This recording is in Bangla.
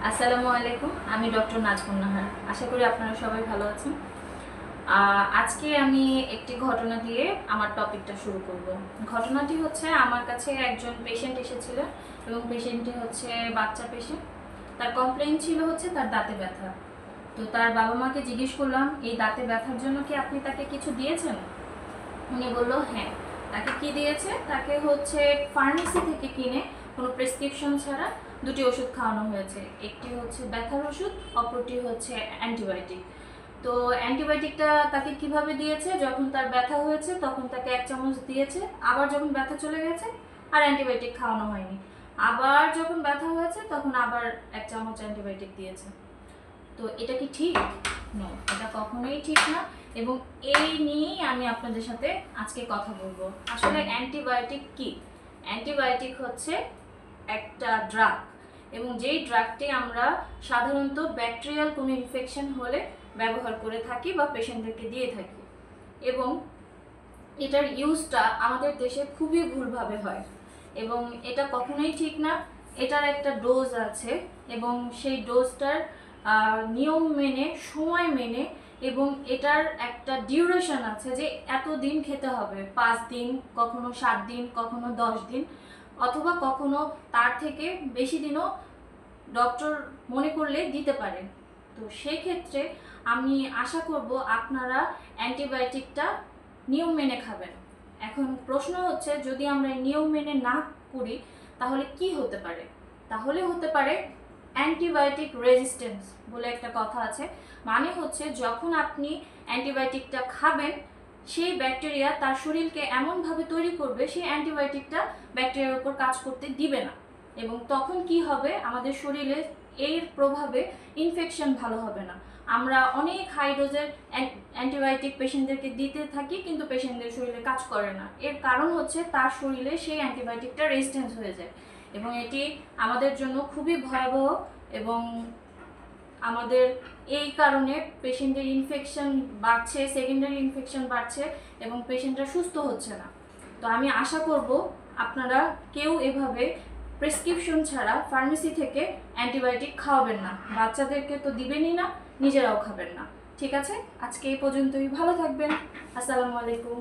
আসসালামু আলাইকুম। আমি ডক্টর নাজমুন নাহার। আশা করি আপনারা সবাই ভালো আছেন। আজকে আমি একটি ঘটনা দিয়ে আমার টপিকটা শুরু করব। ঘটনাটি হচ্ছে, আমার কাছে একজন পেশেন্ট এসেছিল এবং পেশেন্টটি হচ্ছে বাচ্চা পেশেন্ট। তার কমপ্লেইন ছিল হচ্ছে তার দাঁতে ব্যথা। তো তার বাবা মাকে জিজ্ঞেস করলাম, এই দাঁতে ব্যথার জন্য কি আপনি তাকে কিছু দিয়েছেন? উনি বলল হ্যাঁ। তাকে কি দিয়েছে? তাকে হচ্ছে ফার্মেসি থেকে কিনে কোনো প্রেসক্রিপশন ছাড়া দুটি ওষুধ খাওয়ানো হয়েছে। একটি হচ্ছে ব্যথার ওষুধ, অপরটি হচ্ছে অ্যান্টিবায়োটিক। তো অ্যান্টিবায়োটিকটা তাকে কিভাবে দিয়েছে? যখন তার ব্যথা হয়েছে তখন তাকে 1 চামচ দিয়েছে, আবার যখন ব্যথা চলে গেছে আর অ্যান্টিবায়োটিক খাওয়ানো হয়নি, আবার যখন ব্যথা হয়েছে তখন আবার 1 চামচ অ্যান্টিবায়োটিক দিয়েছে। তো এটা কি ঠিক? নো, এটা কখনোই ঠিক না। এবং এই নিয়েই আমি আপনাদের সাথে আজকে কথা বলবো। আসলে অ্যান্টিবায়োটিক কি? অ্যান্টিবায়োটিক হচ্ছে একটা ড্রাগ, এবং যেই ড্রাগটি আমরা সাধারণত ব্যাকটেরিয়াল কোনো ইনফেকশন হলে ব্যবহার করে থাকি বা পেশেন্টদেরকে দিয়ে থাকি। এবং এটার ইউজটা আমাদের দেশে খুবই ভুলভাবে হয় এবং এটা কখনোই ঠিক না। এটার একটা ডোজ আছে এবং সেই ডোজটার নিয়ম মেনে, সময় মেনে, এবং এটার একটা ডিউরেশন আছে যে এত দিন খেতে হবে, 5 দিন, কখনো 7 দিন, কখনো 10 দিন, অথবা কখনো তার থেকে বেশি দিনও ডক্টর মনে করলে দিতে পারে। তো সেই ক্ষেত্রে আমি আশা করব আপনারা অ্যান্টিবায়োটিকটা নিয়ম মেনে খাবেন। এখন প্রশ্ন হচ্ছে, যদি আমরা নিয়ম মেনে না করি তাহলে কি হতে পারে? তাহলে হতে পারে অ্যান্টিবায়োটিক রেজিস্ট্যান্স বলে একটা কথা আছে। মানে হচ্ছে, যখন আপনি অ্যান্টিবায়োটিকটা খাবেন সেই ব্যাকটেরিয়া তার শরীরকে এমনভাবে তৈরি করবে, সেই অ্যান্টিবায়োটিকটা ব্যাকটেরিয়ার উপর কাজ করতে দিবে না, এবং তখন কি হবে, আমাদের শরীরে এর প্রভাবে ইনফেকশন ভালো হবে না। আমরা অনেক হাই ডোজের অ্যান্টিবায়োটিক পেশেন্টদেরকে দিতে থাকি, কিন্তু পেশেন্টদের শরীরে কাজ করে না। এর কারণ হচ্ছে তার শরীরে সেই অ্যান্টিবায়োটিকটা রেজিস্ট্যান্স হয়ে যায়, এবং এটি আমাদের জন্য খুবই ভয়াবহ। এবং আমাদের এই কারণে পেশেন্টের ইনফেকশন বাড়ছে, সেকেন্ডারি ইনফেকশন বাড়ছে, এবং পেশেন্টরা সুস্থ হচ্ছে না। তো আমি আশা করব আপনারা কেউ এভাবে প্রেসক্রিপশন ছাড়া ফার্মেসি থেকে অ্যান্টিবায়োটিক খাওয়াবেন না। বাচ্চাদেরকে তো দিবেনই না, নিজেরাও খাবেন না। ঠিক আছে, আজকে এই পর্যন্তই। ভালো থাকবেন। আসসালামু আলাইকুম।